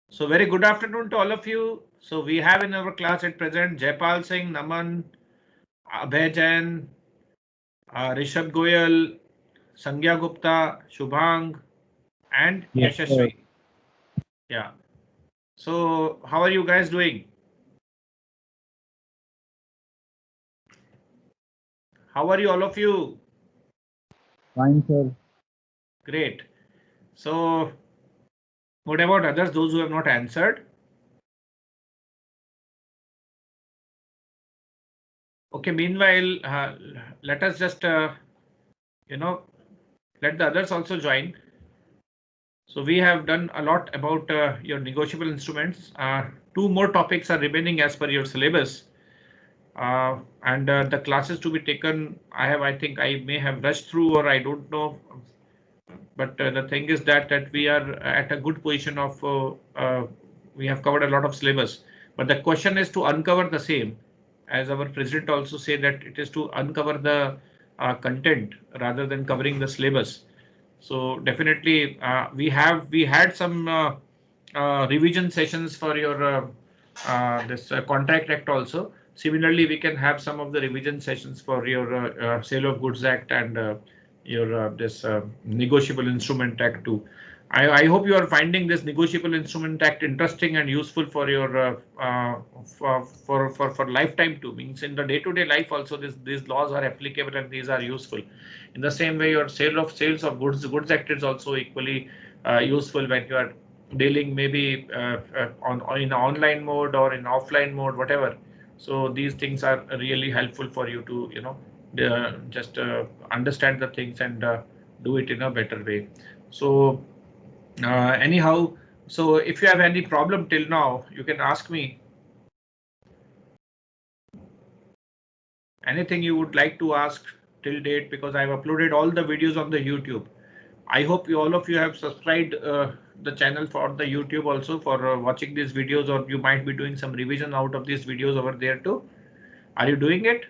So very good afternoon to all of you. So we have in our class at present Jaipal Singh, Naman, Abhay Jain, Rishabh Goyal, Sangya Gupta, Shubhang, and Yes, sir. Yashasvi. Yeah. So how are you guys doing? How are you, all of you? Fine, sir. Great. So what about others, those who have not answered? Okay, meanwhile, let us just, you know, let the others also join. So we have done a lot about your negotiable instruments. Two more topics are remaining as per your syllabus. And the classes to be taken, I think I may have rushed through, or I don't know. But the thing is that we are at a good position of, we have covered a lot of syllabus. But the question is to uncover the same, as our president also said that it is to uncover the content rather than covering the syllabus. So definitely we had some revision sessions for your this Contract Act also. Similarly, we can have some of the revision sessions for your Sale of Goods Act and your this Negotiable Instrument Act too. I hope you are finding this Negotiable Instrument Act interesting and useful for your for lifetime too. Means in the day-to-day life also these laws are applicable and these are useful. In the same way, your Sales of Goods Act is also equally useful when you are dealing maybe on in online mode or in offline mode, whatever. So these things are really helpful for you to just understand the things and do it in a better way. So anyhow, so if you have any problem till now, you can ask me anything you would like to ask till date, because I've uploaded all the videos on the YouTube. I hope all of you have subscribed the channel for the YouTube also for watching these videos, or you might be doing some revision out of these videos over there too. Are you doing it?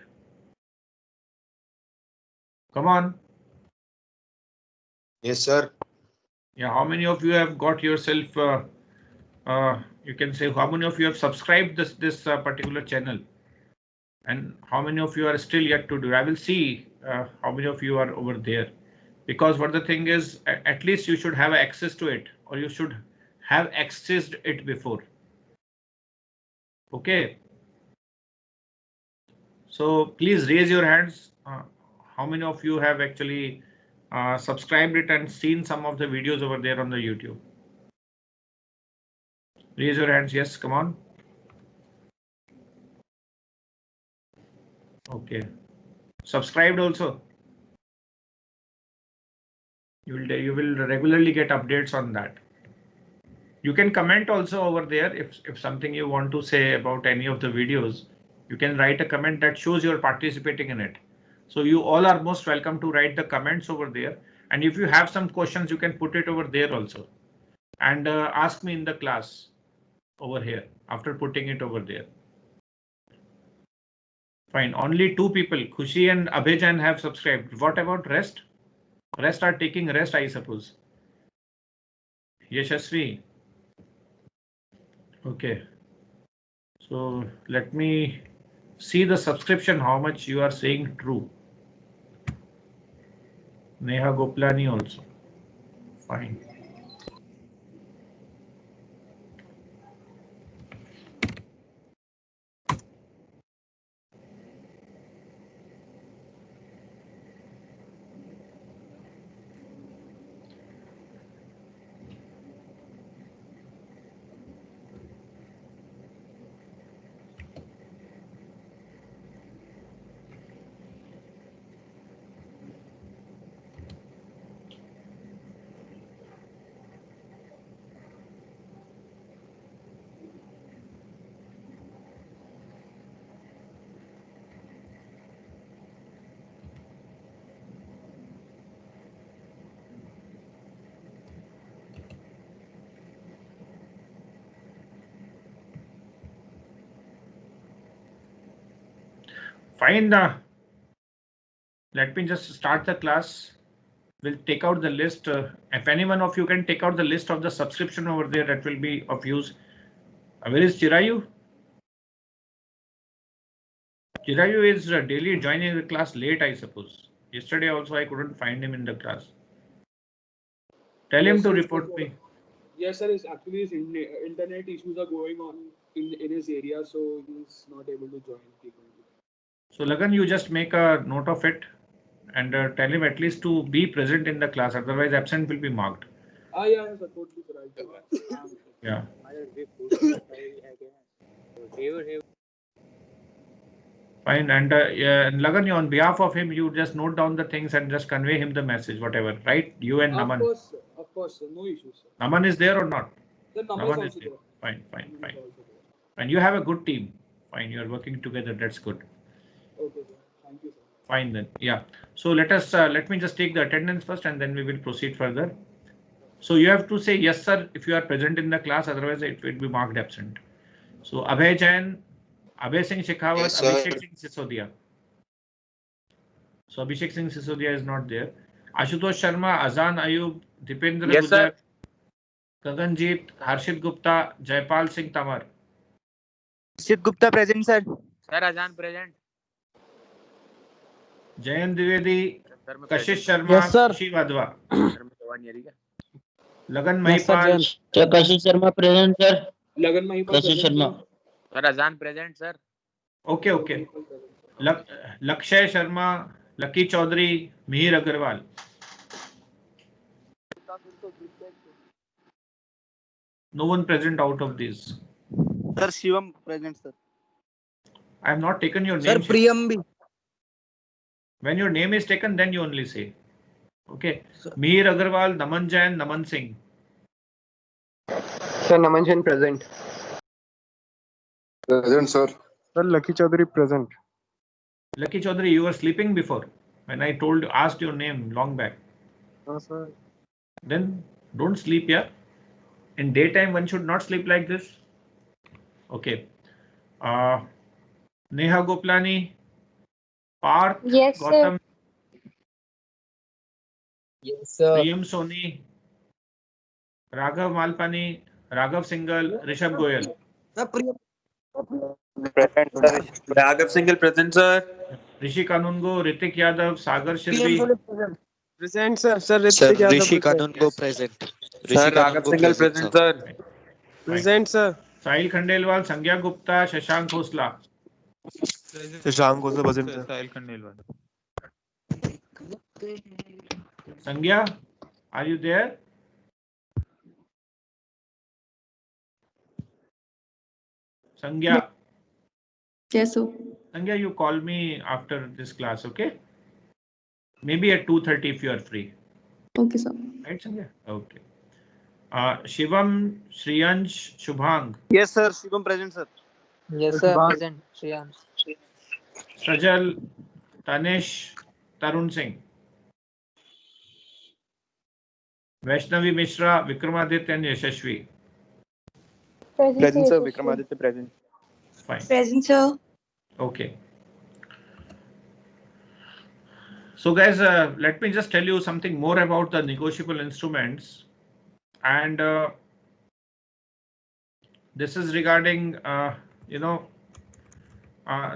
Come on. Yes, sir. Yeah, how many of you have got yourself, you can say, how many of you have subscribed this particular channel? And how many of you are still yet to do? I will see how many of you are over there. Because what the thing is, at least you should have access to it, or you should have accessed it before. Okay. So please raise your hands. How many of you have actually subscribed it and seen some of the videos over there on the YouTube? Raise your hands. Yes, come on. Okay. Subscribed also. You will regularly get updates on that. You can comment also over there if something you want to say about any of the videos. You can write a comment that shows you're participating in it. So you all are most welcome to write the comments over there. And if you have some questions, you can put it over there also. And ask me in the class over here after putting it over there. Fine. Only two people, Khushi and Abhijan, have subscribed. What about rest? Rest are taking rest, I suppose. Yashasvi. Okay. So let me see the subscription, how much you are saying true. Neha Goplani also. Fine. Fine. Let me just start the class. We'll take out the list. If any one of you can take out the list of the subscription over there, that will be of use. Where is Chirayu? Chirayu is daily joining the class late, I suppose. Yesterday also I couldn't find him in the class. Tell him to report me. Yes, sir. Actually, his internet issues are going on in his area, so he's not able to join frequently. So Lagan, you just make a note of it and tell him at least to be present in the class. Otherwise, absent will be marked. Yeah, sir. Totally right. Yeah. Fine. And Lagan, on behalf of him, you just note down the things and just convey him the message, whatever, right? You and Naman. Of course, sir. No issues, sir. Naman is there or not? The Naman is there. Fine. And you have a good team. Fine, you are working together. That's good. Okay, sir. Thank you, sir. Fine then. Yeah. So let me just take the attendance first and then we will proceed further. So you have to say yes, sir, if you are present in the class, otherwise it will be marked absent. So Abhay Jain, Abhay Singh Shekhawat, yes, Abhishek Singh Sisodia. So Abhishek Singh Sisodia is not there. Ashutosh Sharma, Azan Ayub, Dipendra Gujar, Gaganjeet, Harshit Gupta, Jaipal Singh Tamar. Harshit Gupta present, sir. Sir, Azan present. Jayan Dwivedi, Kashish Sharma, Khushi Wadhwa. Lagan Mahipal. Sir, Kashish Sharma present, sir. Lagan Mahipal Kashish Sharma. Sir, Azan present, sir. Okay. Lakshay Sharma, Lucky Chaudhary, Mihir Agarwal. No one present out of these. Sir, Shivam present, sir. I have not taken your name. Sir, Priyambi. When your name is taken, then you only say. Okay. Sir. Mihir Agarwal, Naman Jain, Naman Singh. Sir, Naman Jain present. Present, sir. Sir, Lucky Chaudhary present. Lucky Chaudhary, you were sleeping before when I asked your name long back. No, sir. Then don't sleep here. In daytime, one should not sleep like this. Okay. Neha Goplani, Parth, yes, Gautam. Yes, sir. Priyam Soni, Raghav Malpani, Raghav Singhal, Rishabh Goyal. Sir, Priyam. Present, sir. Raghav Singhal present, sir. Rishi Kanungo, Ritik Yadav, Sagar Shilpi. Present, sir. Sir, Rishi Kanungo present. Sir, Raghav Singhal present, sir. Present, sir. Sahil Khandelwal, Sangya Gupta, Shashank Khosla. Shashank also present, sir. Sahil Khandelwal. Sangya, are you there? Sangya. Yes, sir. Sangya, you call me after this class, okay? Maybe at 2:30 if you are free. Okay, sir. Right, Sangya? Okay. Shivam, Shriyansh, Shubhang. Yes, sir. Shivam present, sir. Yes, sir. Present. Shriyansh. Sajal, Tanesh, Tarun Singh. Vaishnavi Mishra, Vikramaditya and Yashashvi. Present, sir. Vikramaditya present. Fine. Present, sir. Okay. So guys, let me just tell you something more about the negotiable instruments. And this is regarding, the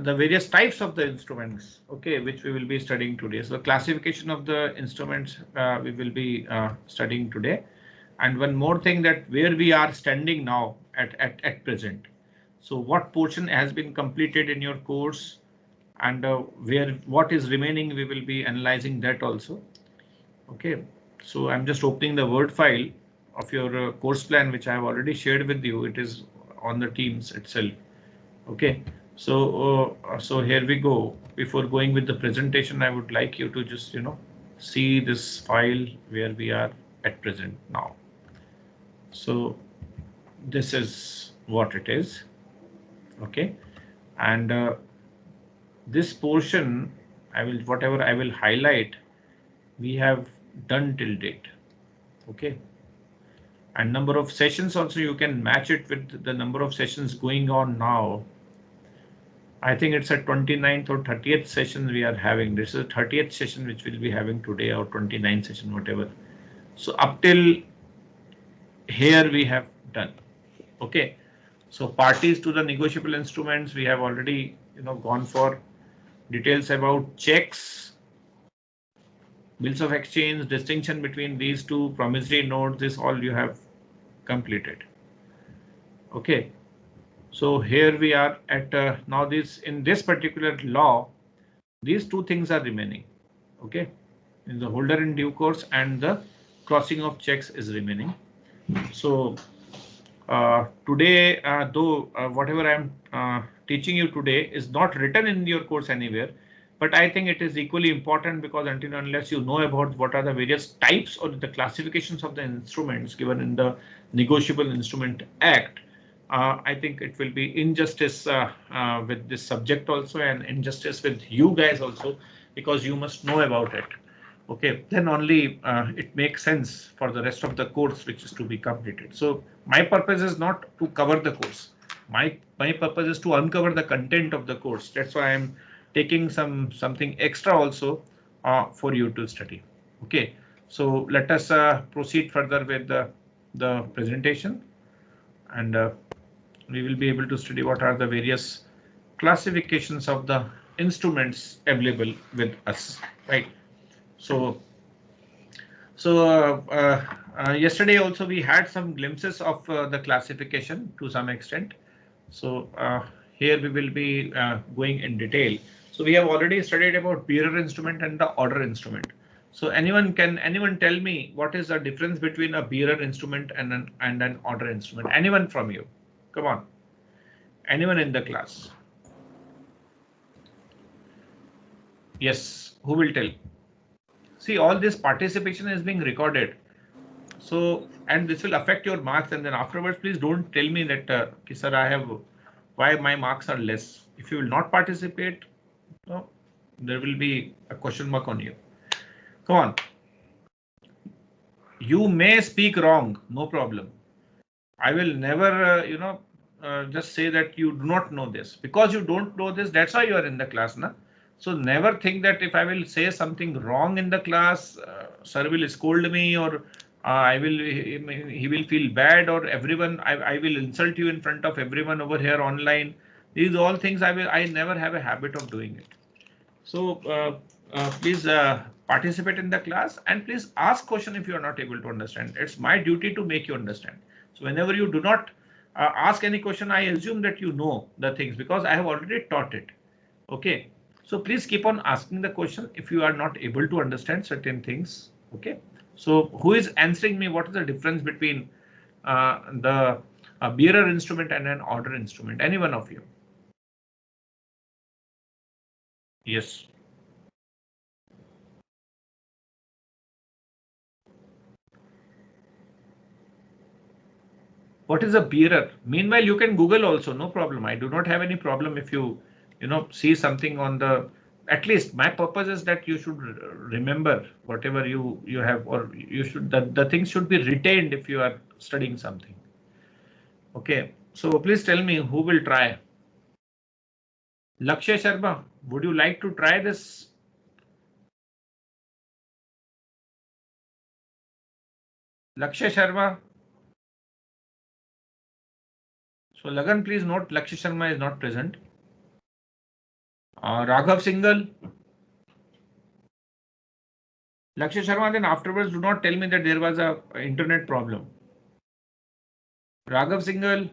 various types of the instruments, okay, which we will be studying today. So the classification of the instruments we will be studying today. And one more thing, that where we are standing now at present. So what portion has been completed in your course, and what is remaining, we will be analyzing that also. Okay, so I'm just opening the Word file of your course plan, which I have already shared with you. It is on the Teams itself. Okay, so here we go. Before going with the presentation, I would like you to just see this file where we are at present now. So this is what it is. Okay, and this portion, whatever I will highlight, we have done till date. Okay, and number of sessions also, you can match it with the number of sessions going on now. I think it's a 29th or 30th session we are having. This is the 30th session which we'll be having today, or 29th session, whatever. So up till here we have done. Okay. So parties to the negotiable instruments, we have already gone for details about checks, bills of exchange, distinction between these two, promissory notes. This all you have completed. Okay. So here we are at now this in this particular law, these two things are remaining. Okay, in the holder in due course and the crossing of checks is remaining. So today, though whatever I am teaching you today is not written in your course anywhere, but I think it is equally important, because until unless you know about what are the various types or the classifications of the instruments given in the Negotiable Instrument Act, I think it will be injustice with this subject also, and injustice with you guys also, because you must know about it. Okay, then only it makes sense for the rest of the course which is to be completed. So my purpose is not to cover the course. My purpose is to uncover the content of the course. That's why I'm taking something extra also for you to study. Okay, so let us proceed further with the presentation, and we will be able to study what are the various classifications of the instruments available with us, right? So yesterday also we had some glimpses of the classification to some extent. So here we will be going in detail. So we have already studied about bearer instrument and the order instrument. So anyone tell me what is the difference between a bearer instrument and an order instrument? Anyone from you? Come on. Anyone in the class? Yes, who will tell? See, all this participation is being recorded. So, and this will affect your marks, and then afterwards, please don't tell me that, sir, I have, why my marks are less. If you will not participate, no, there will be a question mark on you. Come on. You may speak wrong, no problem. I will never, just say that you do not know this. Because you don't know this, that's why you are in the class, na? So never think that if I will say something wrong in the class, sir will scold me, or he will feel bad, or everyone, I will insult you in front of everyone over here online. These all things I never have a habit of doing it. So please participate in the class, and please ask question if you are not able to understand. It's my duty to make you understand. So whenever you do not ask any question, I assume that you know the things, because I have already taught it. Okay. So please keep on asking the question if you are not able to understand certain things. Okay. So who is answering me? What is the difference between the bearer instrument and an order instrument? Any one of you? Yes. What is a bearer? Meanwhile, you can Google also, no problem. I do not have any problem if you see something on the, at least my purpose is that you should remember whatever you have, or you should, the things should be retained if you are studying something. Okay, so please tell me who will try. Lakshay Sharma, would you like to try this? Lakshay Sharma. So Lagan, please note Lakshay Sharma is not present. Raghav Singhal. Lakshay Sharma, then afterwards do not tell me that there was a internet problem. Raghav Singhal.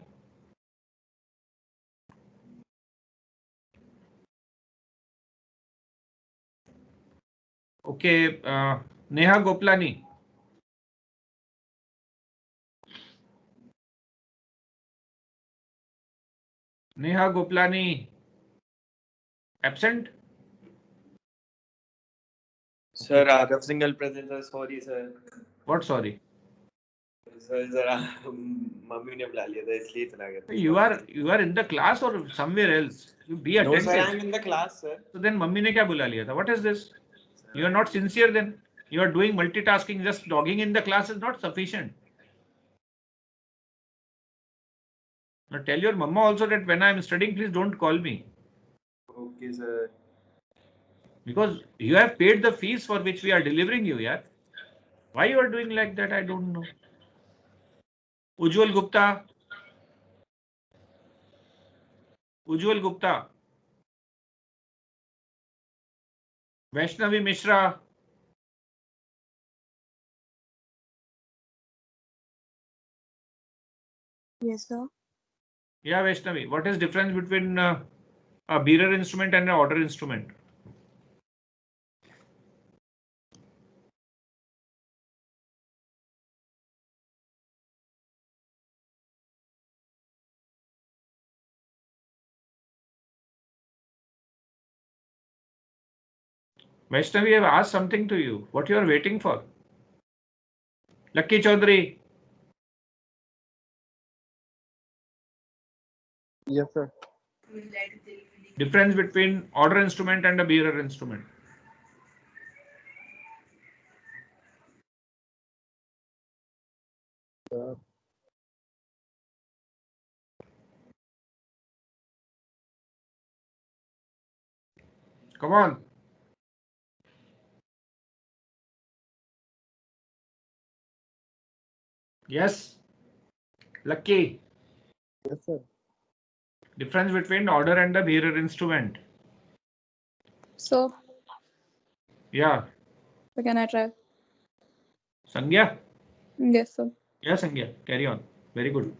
Okay, Neha Goplani. Neha Goplani. Absent? Sir, Raghav Singhal present, sir. Sorry, sir. What sorry? Sir, जरा mummy ने बुला लिया था इसलिए चला गया था. You are in the class or somewhere else? You be attentive. No, sir, I am in the class, sir. So then mummy ने क्या बुला लिया था? What is this? You are not sincere then. You are doing multitasking. Just logging in the class is not sufficient. Now tell your mama also that when I am studying, please don't call me. Okay, sir. Because you have paid the fees for which we are delivering you, yeah. Why you are doing like that? I don't know. Ujjwal Gupta. Ujjwal Gupta. Vaishnavi Mishra. Yes, sir. Yeah, Vaishnavi. What is difference between a bearer instrument and an order instrument? Vaishnavi, I have asked something to you. What you are waiting for? Lucky Chaudhary. Yes, sir. Difference between order instrument and a bearer instrument. Come on. Yes. Lucky. Yes, sir. Difference between order and the bearer instrument. So, Yeah. can I try? Sangya? Yes, sir. Yeah, Sangya. Carry on. Very good.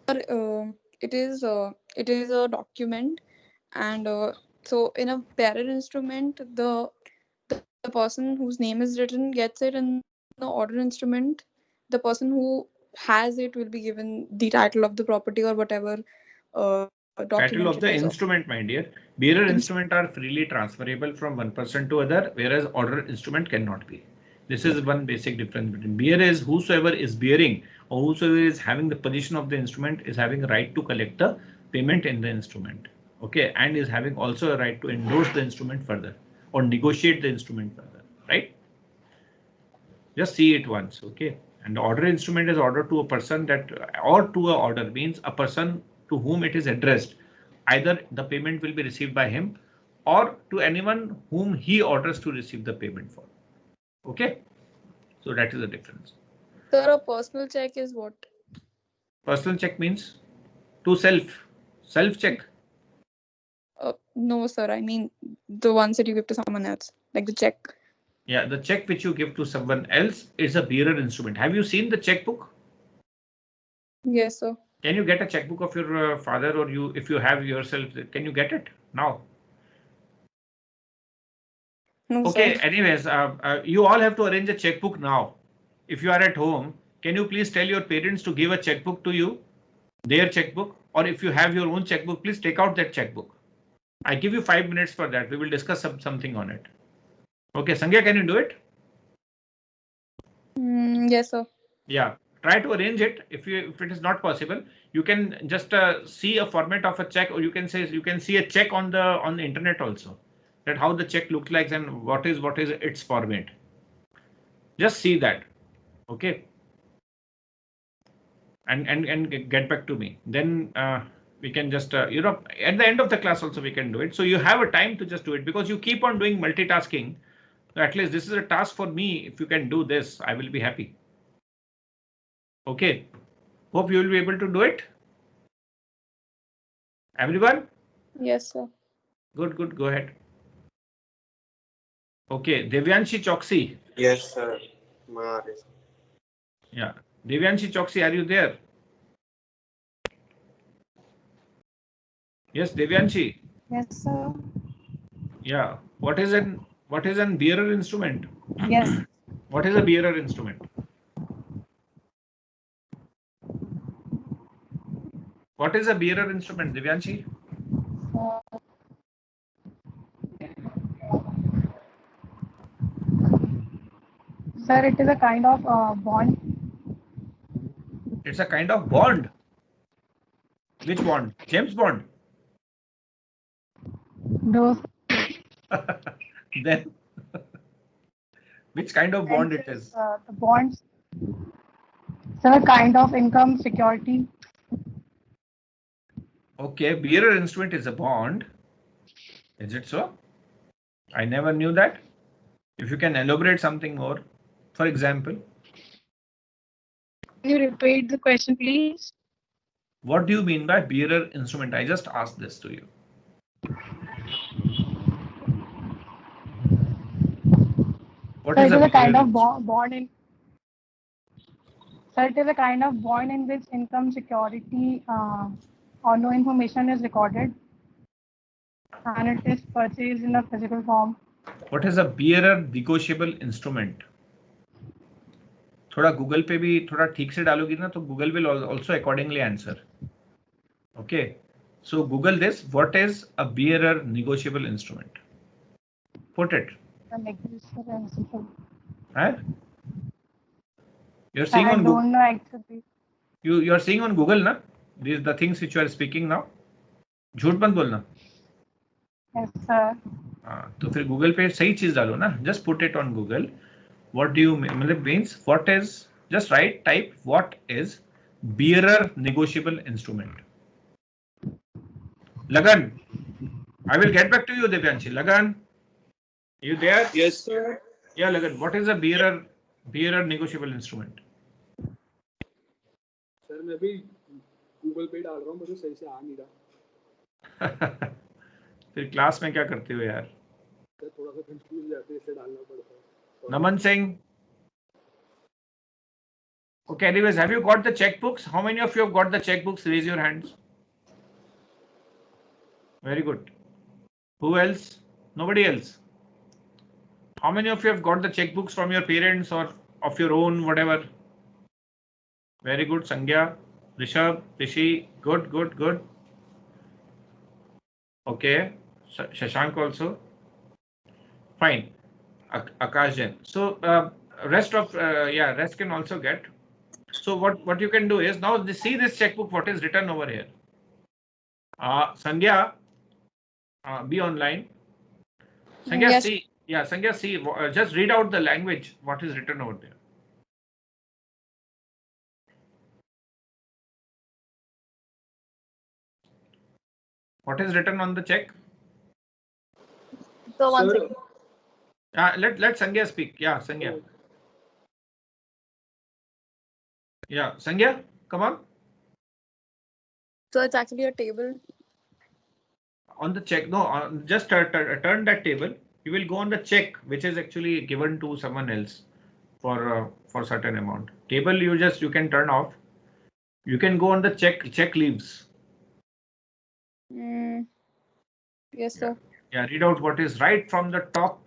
It is a document, and so in a bearer instrument, the person whose name is written gets it. In the order instrument, the person who has it will be given the title of the property or whatever Title document of it the is of. instrument, my dear. Bearer In- instrument are freely transferable from one person to other, whereas order instrument cannot be. This is one basic difference between bearer is whosoever is bearing or whosoever is having the position of the instrument is having a right to collect the payment in the instrument. Okay, and is having also a right to endorse the instrument further or negotiate the instrument further, right? Just see it once, okay? And the order instrument is order to a person that, or to a order means a person to whom it is addressed. Either the payment will be received by him or to anyone whom he orders to receive the payment for. Okay, so that is the difference. Sir, a personal check is what? Personal check means to self check. No, sir. I mean the ones that you give to someone else, like the check. Yeah, the check which you give to someone else is a bearer instrument. Have you seen the checkbook? Yes, sir. Can you get a checkbook of your father, or you, if you have yourself, can you get it now? No, Okay, sir. anyways, you all have to arrange a checkbook now. If you are at home, can you please tell your parents to give a checkbook to you, their checkbook, or if you have your own checkbook, please take out that checkbook. I give you 5 minutes for that. We will discuss something on it. Okay, Sangya, can you do it? Yes, sir. Yeah, try to arrange it. If it is not possible, you can just see a format of a check, or you can see a check on the internet also, that how the check looks like and what is its format. Just see that. Okay. And get back to me. Then we can just at the end of the class also we can do it. So you have a time to just do it, because you keep on doing multitasking. So at least this is a task for me. If you can do this, I will be happy. Okay. Hope you will be able to do it. Everyone? Yes, sir. Good, good. Go ahead. Okay. Devyanshi Choksi. Yes, sir. Yeah. Devyanshi Choksi, are you there? Yes, Devyanshi. Yes, sir. Yeah. What is an bearer instrument? Yes. What is a bearer instrument? What is a bearer instrument, Devyanshi? Sir, it is a kind of bond. It's a kind of bond. Which bond? James Bond. Those Then which kind of bond it is? the bonds. Sir, kind of income security. Okay, bearer instrument is a bond. Is it so? I never knew that. If you can elaborate something more, for example. Can you repeat the question, please? What do you mean by bearer instrument? I just asked this to you. What So is it is a kind bearer of instrument? bond in. So it is a kind of bond in which income security or no information is recorded, and it is purchased in a physical form. What is a bearer negotiable instrument? थोड़ा Google पे भी थोड़ा ठीक से डालोगी ना तो Google will also accordingly answer. Okay, so Google this. What is a bearer negotiable instrument? Put it. Huh? You're seeing I on Google. don't know actually. You're seeing on Google ना? These the things which you are speaking now. झूठ मत बोलना. Yes, sir. हाँ, तो फिर Google पे सही चीज डालो ना. Just put it on Google. What do you mean? मतलब means what is? Just write type what is bearer negotiable instrument. Lagan, I will get back to you, Devyanshi. Lagan, you there? Yes, sir. Yeah, Lagan. What is a bearer negotiable instrument? Sir मैं भी Google पे डाल रहा हूँ मुझे सही से आ नहीं रहा फिर क्लास में क्या करते हो यार? सर थोड़ा सा कंफ्यूज जाते हैं इससे डालना पड़ता है Naman Singh. Okay, anyways, have you got the checkbooks? How many of you have got the checkbooks? Raise your hands. Very good. Who else? Nobody else. How many of you have got the checkbooks from your parents or of your own, whatever? Very good. Sangya, Rishabh, Rishi. Good, good, good. Okay. Shashank also. Fine. Akash Jain. So rest can also get. So what you can do is now see this checkbook. What is written over here? Sangya, be online. Sangya, Yes. see. Yeah, Sangya, see. Just read out the language. What is written over there? What is written on the check? So one Sir, second. Let Sangya speak. Yeah, Sangya. Yeah, Sangya, come on. So it's actually a table. On the check, no, just turn that table. You will go on the check, which is actually given to someone else for certain amount. Table you can turn off. You can go on the check leaves. Yes, sir. Yeah, read out what is right from the top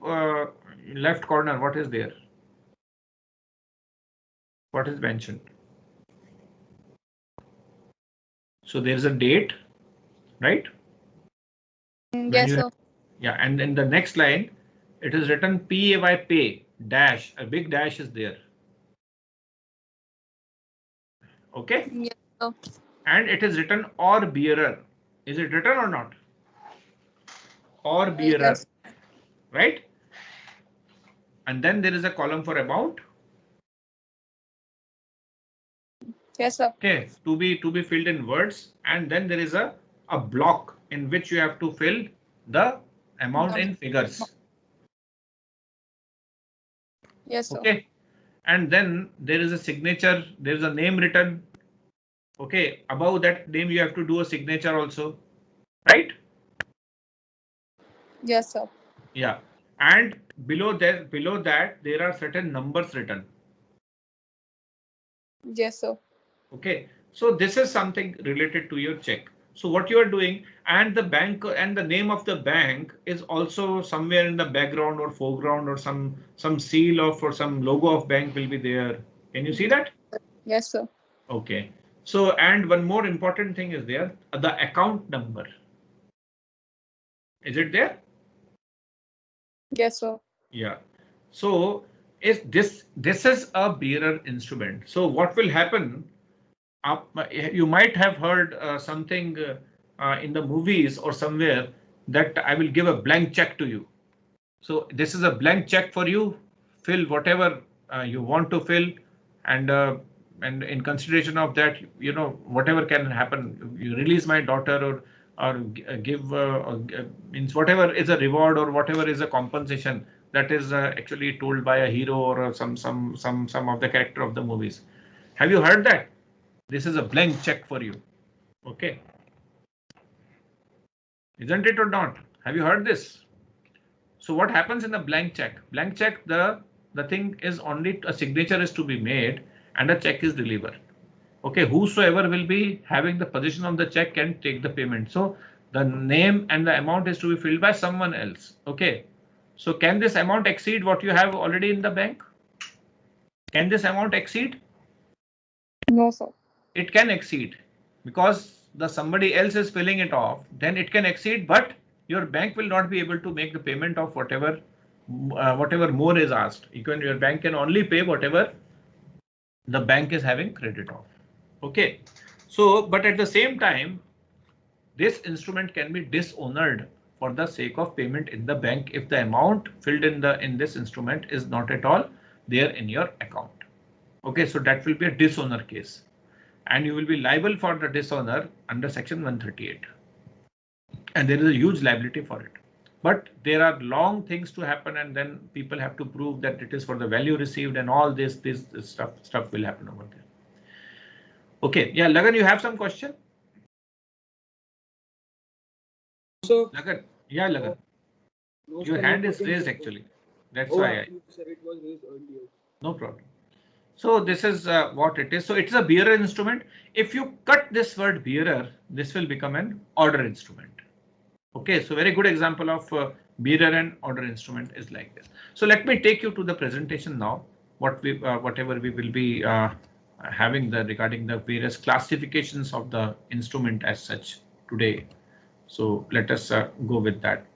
left corner. What is there? What is mentioned? So there's a date, right? Yes, sir. Yeah, and in the next line, it is written PAY pay dash. A big dash is there. Okay. Yes, sir. And it is written or bearer. Is it written or not? Or bearer, Yes. right? And then there is a column for amount. Yes, sir. Okay, to be filled in words, and then there is a block in which you have to fill the amount in figures. Yes, sir. Okay, and then there is a signature. There is a name written. Okay, above that name you have to do a signature also, right? Yes, sir. Yeah, and below that there are certain numbers written. Yes, sir. Okay, so this is something related to your check. So what you are doing, and the bank and the name of the bank is also somewhere in the background or foreground, or some seal of or some logo of bank will be there. Can you see that? Yes, sir. Okay. So, and one more important thing is there, the account number. Is it there? Yes, sir. Yeah. So is this is a bearer instrument. So what will happen? You might have heard something in the movies or somewhere that I will give a blank check to you. So this is a blank check for you. Fill whatever you want to fill, and and in consideration of that, whatever can happen, you release my daughter, or give means whatever is a reward or whatever is a compensation that is actually told by a hero or some of the character of the movies. Have you heard that? This is a blank check for you. Okay. Isn't it or not? Have you heard this? So what happens in a blank check? Blank check, the thing is only a signature is to be made and a check is delivered. Okay, whosoever will be having the position of the check can take the payment. So the name and the amount is to be filled by someone else. Okay, so can this amount exceed what you have already in the bank? Can this amount exceed? No, sir. It can exceed because the somebody else is filling it off. Then it can exceed, but your bank will not be able to make the payment of whatever more is asked. Your bank can only pay whatever the bank is having credit of. Okay, so but at the same time, this instrument can be dishonored for the sake of payment in the bank if the amount filled in this instrument is not at all there in your account. Okay, so that will be a dishonor case, and you will be liable for the dishonor under section 138, and there is a huge liability for it. But there are long things to happen, and then people have to prove that it is for the value received, and all this stuff will happen over there. Okay, yeah, Lagan, you have some question? So, Lagan, yeah, Lagan. no, Your sir, hand no is question, raised sir. actually. That's Oh, why actually, sir, it was raised earlier. no problem. So this is what it is. So it's a bearer instrument. If you cut this word bearer, this will become an order instrument. Okay, so very good example of bearer and order instrument is like this. So let me take you to the presentation now. Whatever we will be having regarding the various classifications of the instrument as such today. So let us go with that.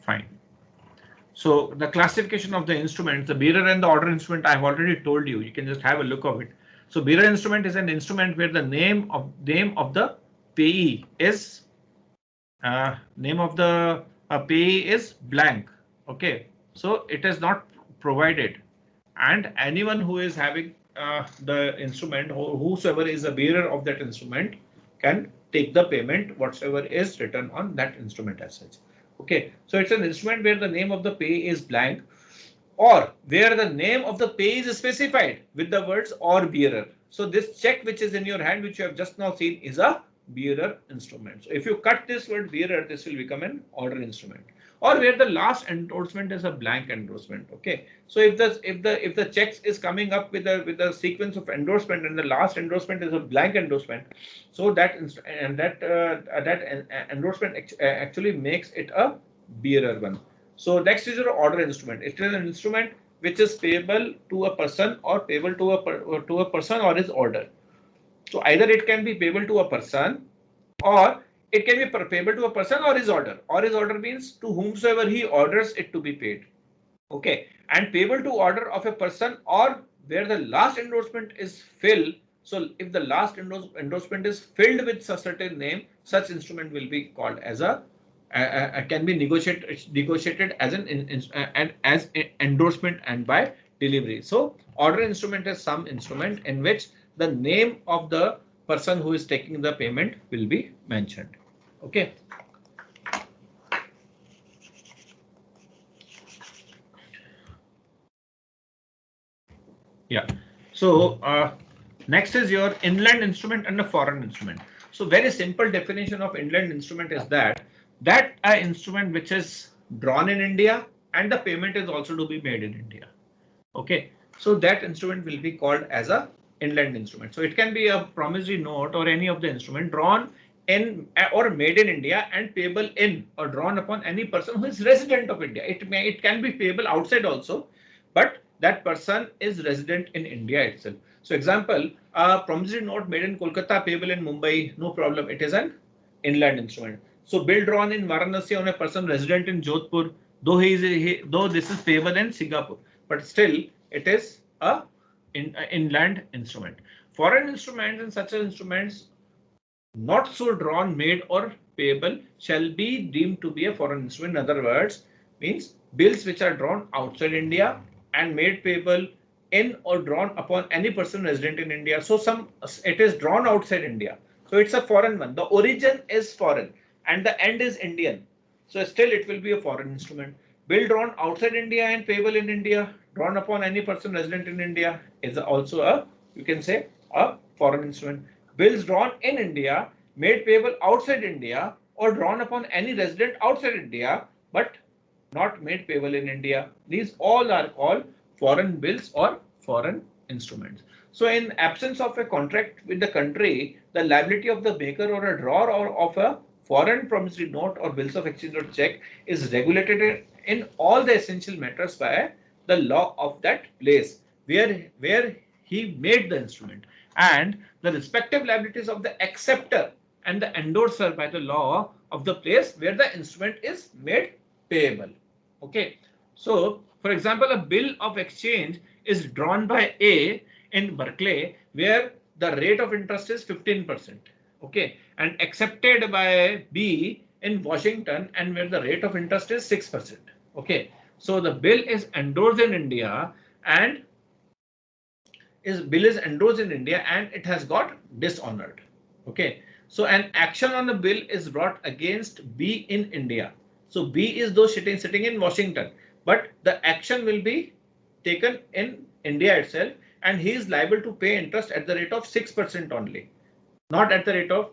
Fine. So the classification of the instruments, the bearer and the order instrument, I have already told you. You can just have a look of it. So bearer instrument is an instrument where the name of the payee is payee is blank. Okay, so it is not provided, and anyone who is having the instrument, whosoever is a bearer of that instrument, can take the payment whatsoever is written on that instrument as such. Okay, so it's an instrument where the name of the payee is blank, or where the name of the payee is specified with the words or bearer. So this check which is in your hand, which you have just now seen, is a bearer instrument. So if you cut this word bearer, this will become an order instrument. Or where the last endorsement is a blank endorsement. Okay, so if the checks is coming up with a sequence of endorsement and the last endorsement is a blank endorsement, so that endorsement actually makes it a bearer one. So next is your order instrument. It is an instrument which is payable to a person or payable to a person or his order. So either it can be payable to a person, or it can be payable to a person or his order. Or his order means to whomsoever he orders it to be paid. Okay, and payable to order of a person, or where the last endorsement is filled. So if the last endorsement is filled with a certain name, such instrument will be called as can be negotiated as an endorsement and by delivery. So order instrument is some instrument in which the name of the person who is taking the payment will be mentioned. Okay. Yeah. So next is your inland instrument and a foreign instrument. So very simple definition of inland instrument is that an instrument which is drawn in India and the payment is also to be made in India. Okay, so that instrument will be called as a inland instrument. So it can be a promissory note or any of the instrument drawn in or made in India and payable in or drawn upon any person who is resident of India. It can be payable outside also, but that person is resident in India itself. So example, a promissory note made in Kolkata payable in Mumbai, no problem. It is an inland instrument. So bill drawn in Varanasi on a person resident in Jodhpur, though though this is payable in Singapore, but still it is a inland instrument. Foreign instruments and such instruments not so drawn, made or payable shall be deemed to be a foreign instrument. In other words, means bills which are drawn outside India and made payable in or drawn upon any person resident in India. So it is drawn outside India. So it's a foreign one. The origin is foreign and the end is Indian. So still it will be a foreign instrument. Bill drawn outside India and payable in India, drawn upon any person resident in India is also you can say a foreign instrument. Bills drawn in India, made payable outside India or drawn upon any resident outside India, but not made payable in India. These all are called foreign bills or foreign instruments. So in absence of a contract with the country, the liability of the maker or a drawer or of a foreign promissory note or bills of exchange or check is regulated in all the essential matters by the law of that place where he made the instrument, and the respective liabilities of the acceptor and the endorser by the law of the place where the instrument is made payable. Okay, so for example, a bill of exchange is drawn by A in Berkeley where the rate of interest is 15%. Okay, and accepted by B in Washington and where the rate of interest is 6%. Okay, so the bill is endorsed in India and bill is endorsed in India and it has got dishonored. Okay, so an action on the bill is brought against B in India. So B is though sitting in Washington, but the action will be taken in India itself, and he is liable to pay interest at the rate of 6% only, not at the rate of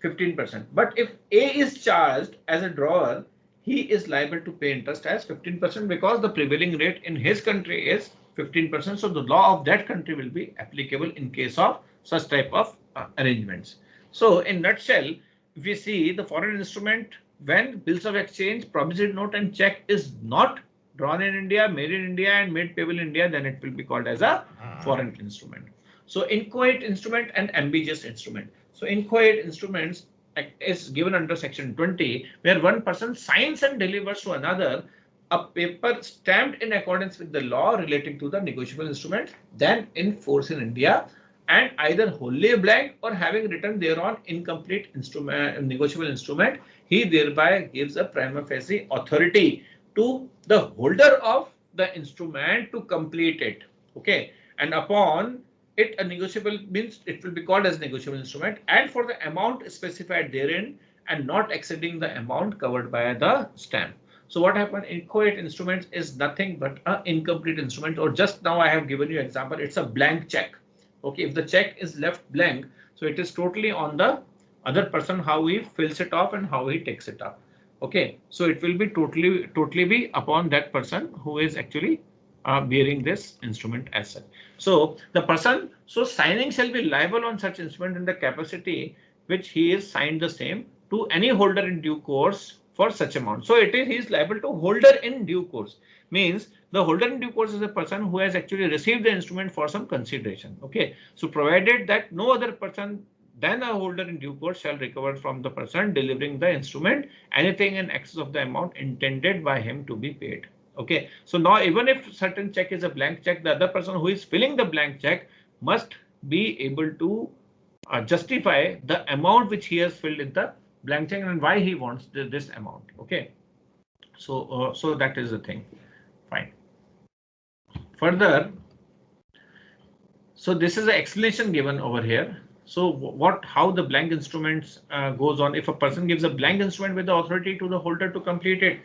15%. But if A is charged as a drawer, he is liable to pay interest as 15% because the prevailing rate in his country is 15%. So the law of that country will be applicable in case of such type of arrangements. So in nutshell, if we see the foreign instrument, when bills of exchange, promissory note and check is not drawn in India, made in India and made payable in India, then it will be called as a foreign instrument. So inchoate instrument and ambiguous instrument. So inchoate instruments is given under section 20, where one person signs and delivers to another a paper stamped in accordance with the law relating to the negotiable instrument, then in force in India, and either wholly blank or having written thereon incomplete instrument, negotiable instrument, he thereby gives a prima facie authority to the holder of the instrument to complete it. Okay, and upon it, a negotiable means it will be called as negotiable instrument, and for the amount specified therein and not exceeding the amount covered by the stamp. So what happened? Inchoate instruments is nothing but an incomplete instrument, or just now I have given you example. It's a blank check. Okay, if the check is left blank, so it is totally on the other person how he fills it off and how he takes it up. Okay, so it will be totally be upon that person who is actually bearing this instrument as such. So the person signing shall be liable on such instrument in the capacity which he is signed the same to any holder in due course for such amount. So he is liable to holder in due course, means the holder in due course is a person who has actually received the instrument for some consideration. Okay, so provided that no other person than a holder in due course shall recover from the person delivering the instrument anything in excess of the amount intended by him to be paid. Okay, so now even if certain check is a blank check, the other person who is filling the blank check must be able to justify the amount which he has filled in the blank check and why he wants this amount. Okay, so so that is the thing. Fine. Further, so this is an explanation given over here. So how the blank instruments goes on. If a person gives a blank instrument with the authority to the holder to complete it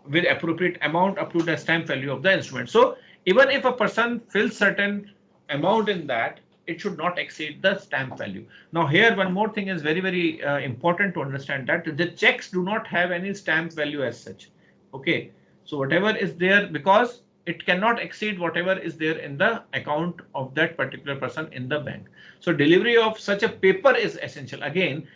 with appropriate amount up to the stamp value of the instrument. So even if a person fills certain amount in that, it should not exceed the stamp value. Now here one more thing is very important to understand, that the checks do not have any stamp value as such. Okay, so whatever is there, because it cannot exceed whatever is there in the account of that particular person in the bank. So delivery of such a paper is essential. Again,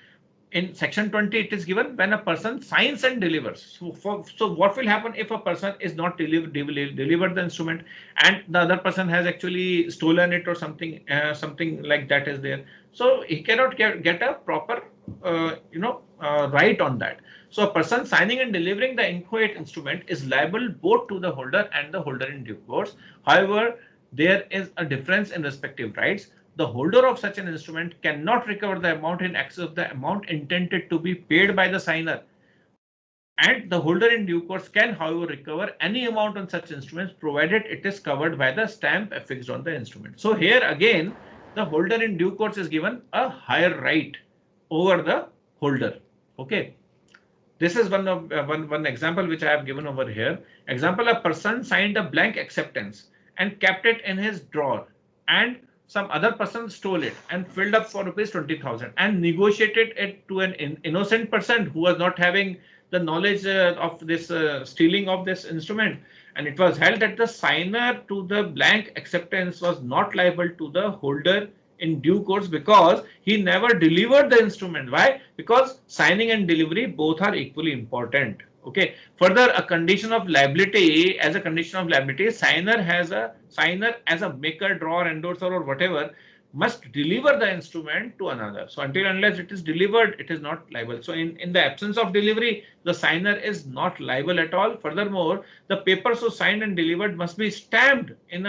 in section 20 it is given when a person signs and delivers. So what will happen if a person is not delivered the instrument and the other person has actually stolen it or something like that is there, so he cannot get a proper right on that. So a person signing and delivering the inchoate instrument is liable both to the holder and the holder in due course. However, there is a difference in respective rights. The holder of such an instrument cannot recover the amount in excess of the amount intended to be paid by the signer, and the holder in due course can, however, recover any amount on such instruments provided it is covered by the stamp affixed on the instrument. So here again, the holder in due course is given a higher right over the holder. Okay. This is one example which I have given over here. Example: a person signed a blank acceptance and kept it in his drawer, and some other person stole it and filled up for rupees 20,000 and negotiated it to an innocent person who was not having the knowledge of this stealing of this instrument. And it was held that the signer to the blank acceptance was not liable to the holder in due course because he never delivered the instrument. Why? Because signing and delivery both are equally important. Okay. Further, a condition of liability, as a condition of liability, signer as a maker, drawer, endorser, or whatever must deliver the instrument to another. So until unless it is delivered, it is not liable. So in the absence of delivery, the signer is not liable at all. Furthermore, the paper so signed and delivered must be stamped in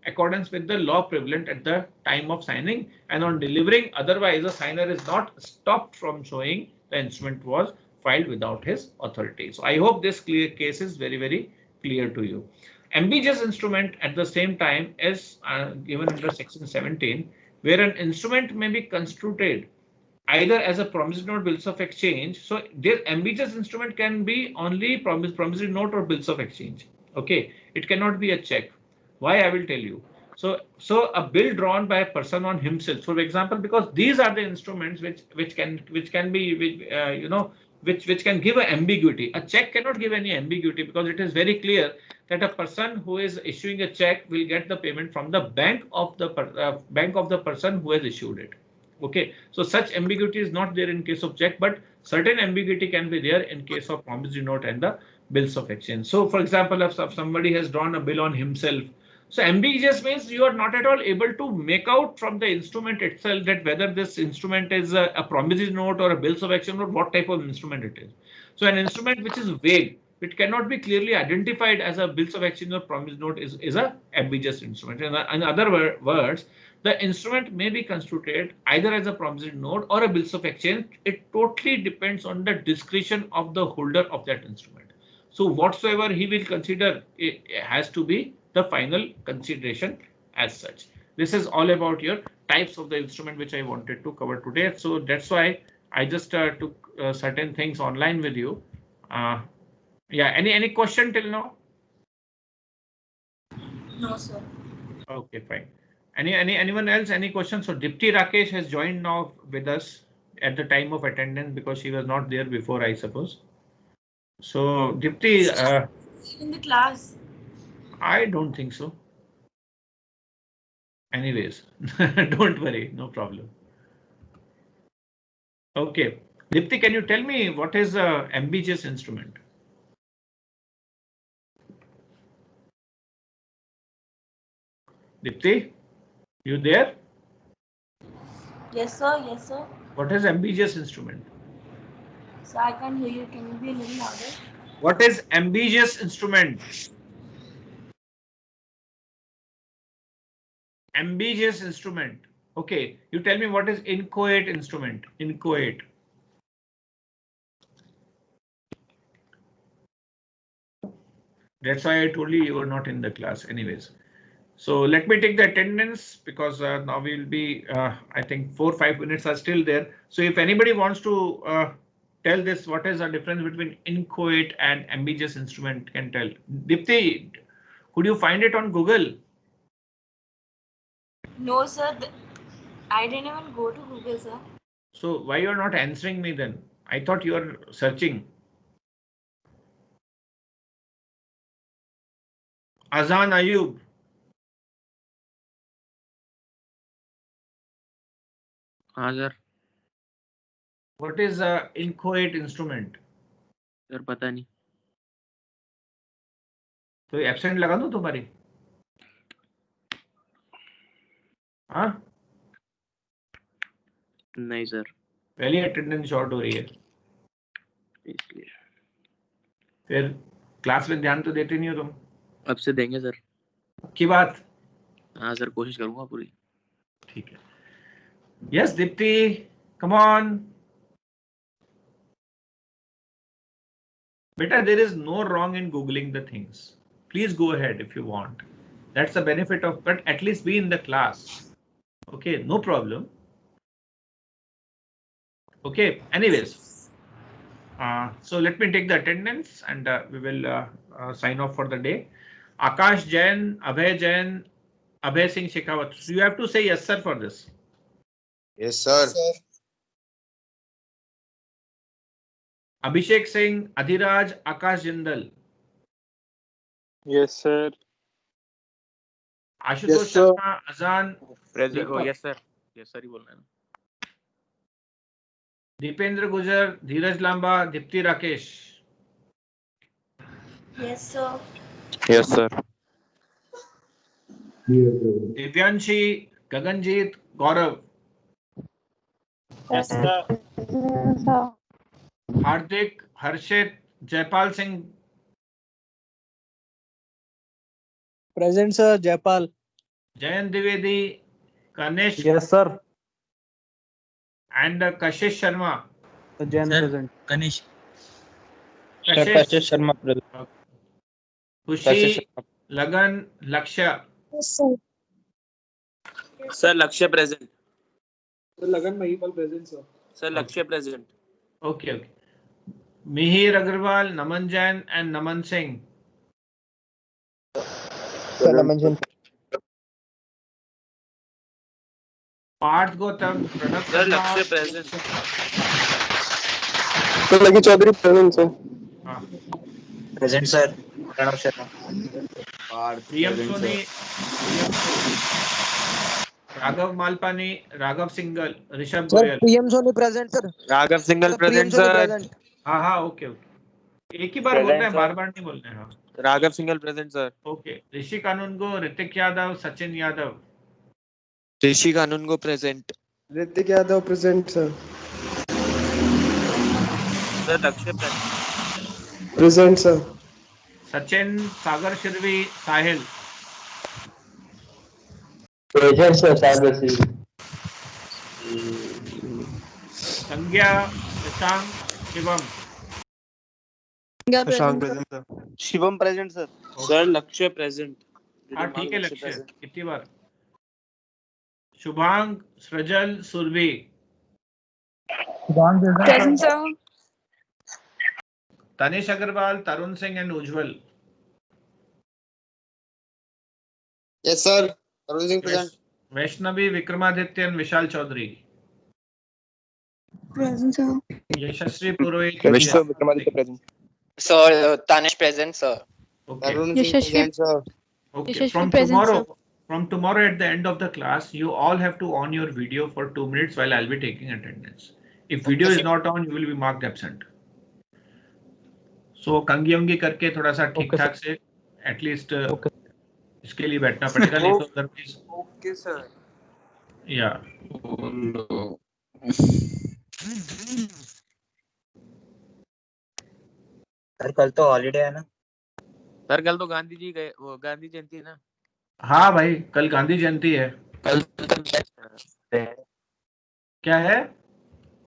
accordance with the law prevalent at the time of signing and on delivering. Otherwise, the signer is not stopped from showing the instrument was filed without his authority. So I hope this case is very, very clear to you. Ambiguous instrument at the same time is given under section 17, where an instrument may be construed either as a promissory note, bills of exchange. So this ambiguous instrument can be only promissory note or bills of exchange. Okay, it cannot be a check. Why? I will tell you. So a bill drawn by a person on himself. So for example, because these are the instruments which can be which can give an ambiguity. A check cannot give any ambiguity because it is very clear that a person who is issuing a check will get the payment from the bank of the person who has issued it. Okay, so such ambiguity is not there in case of check, but certain ambiguity can be there in case of promissory note and the bills of exchange. So for example, if somebody has drawn a bill on himself, so ambiguous means you are not at all able to make out from the instrument itself that whether this instrument is a promissory note or a bills of exchange or what type of instrument it is. So an instrument which is vague, it cannot be clearly identified as a bills of exchange or promissory note is a ambiguous instrument. In other words, the instrument may be construed either as a promissory note or a bills of exchange. It totally depends on the discretion of the holder of that instrument. So whatsoever he will consider, it has to be the final consideration as such. This is all about your types of the instrument which I wanted to cover today. So that's why I just took certain things online with you. Yeah, any question till now? No, sir. Okay, fine. Anyone else? Any questions? So Dipti Rakesh has joined now with us at the time of attendance because she was not there before, I suppose. So Dipti, In the class. I don't think so. Anyways, don't worry, no problem. Okay, Dipti, can you tell me what is a ambiguous instrument? Dipti, you there? Yes, sir. Yes, sir. What is ambiguous instrument? So I can't hear you. Can you be a little louder? What is ambiguous instrument? Ambiguous instrument. Okay, you tell me what is inchoate instrument? Inchoate. That's why I told you were not in the class anyways. So let me take the attendance because now we'll be, I think 4 or 5 minutes are still there. So if anybody wants to tell this, what is the difference between inchoate and ambiguous instrument can tell. Dipti, could you find it on Google? No, sir. I didn't even go to Google, sir. So why you're not answering me then? I thought you are searching. Azan Ayub. हाँ sir. What is a inchoate instrument? Sir पता नहीं. तो absent लगा दूं तुम्हारी? हाँ? नहीं sir. पहली अटेंडेंस शॉर्ट हो रही है. इसलिए. फिर क्लास में ध्यान तो देते नहीं हो तुम? अब से देंगे सर. की बात? हाँ सर, कोशिश करूंगा पूरी. ठीक है. Yes, Dipti, come on. Beta, there is no wrong in Googling the things. Please go ahead if you want. That's the benefit of, but at least be in the class. Okay, no problem. Okay, anyways. So let me take the attendance and we will sign off for the day. Akash Jain, Abhay Singh Shekhawat. You have to say yes, sir, for this. Yes, sir. Abhishek Singh, Adhiraj, Akash Jindal. Yes, sir. Ashutosh Sharma, Azan. Present Deepak. Yes sir ही बोलना है ना Deependra Gujar, Dheeraj Lamba, Dipti Rakesh. Yes, sir. Yes, sir. Divyanshi, Gaganjit, Gaurav. Yes, sir. Yes, sir. Hardik, Harshit, Jaipal Singh. Present, sir. Jaipal. Jayan Divedi, Kanesh. Yes, sir. And Kashish Sharma. Jain present. Kanish. Kashish, Sharma present. Khushi, Lagan, Lakshya. Yes, sir. Sir Lakshya present Sir, Lagan Mahipal present, sir. Sir Lakshya present Okay. Mihir Agarwal, Naman Jain, and Naman Singh. Parth Gautam, Pranav sir Sharma. Lakshya present Lucky Chaudhary present sir. Present, sir. Pranav Sharma. PM Soni, Raghav Malpani, Raghav Singhal, Rishabh Goyal. PM Soni present, sir. Raghav Singal present sir. हाँ okay एक ही बार बोलना है बार नहीं बोलना है. हाँ Raghav Singal present sir. Okay. Rishi Kanungo, Ritik Yadav, Sachin Yadav. Rishi Kanungo present. Ritik Yadav present sir. Sir Lakshya present sir. Sachin, Sagar Shirvi, Sahil. Present, sir. Sagar Singh. Sangya, Shashank, Shivam. Shashank present sir. Shivam present, sir. Sir Lakshya present हाँ ठीक है. लक्ष्य कितनी बार. Shubhang, Srijal, Surabhi. Present, sir. Tanish Agarwal, Tarun Singh and Ujjwal. Yes sir. Arun Singh present. Vaishnavi, Vikramaditya and Vishal Chaudhary. Present, sir. Yashasvi Purohit. Vikramaditya present. Sir, Tanish present, sir. Okay. Arun Singh present sir. Okay. Yashasvi present, From tomorrow at the end of the class, you all have to on your video for 2 minutes while I'll be taking attendance. If video is not on, you will be marked absent. So कंगी करके थोड़ा सा ठीक ठाक से at least इसके लिए बैठना पड़ेगा. नहीं तो otherwise. Okay sir. Yeah. Sir कल तो हॉलीडे है ना. सर कल तो गांधी जी गए वो गांधी जयंती है ना. हाँ भाई कल गांधी जयंती है. कल तो क्या है?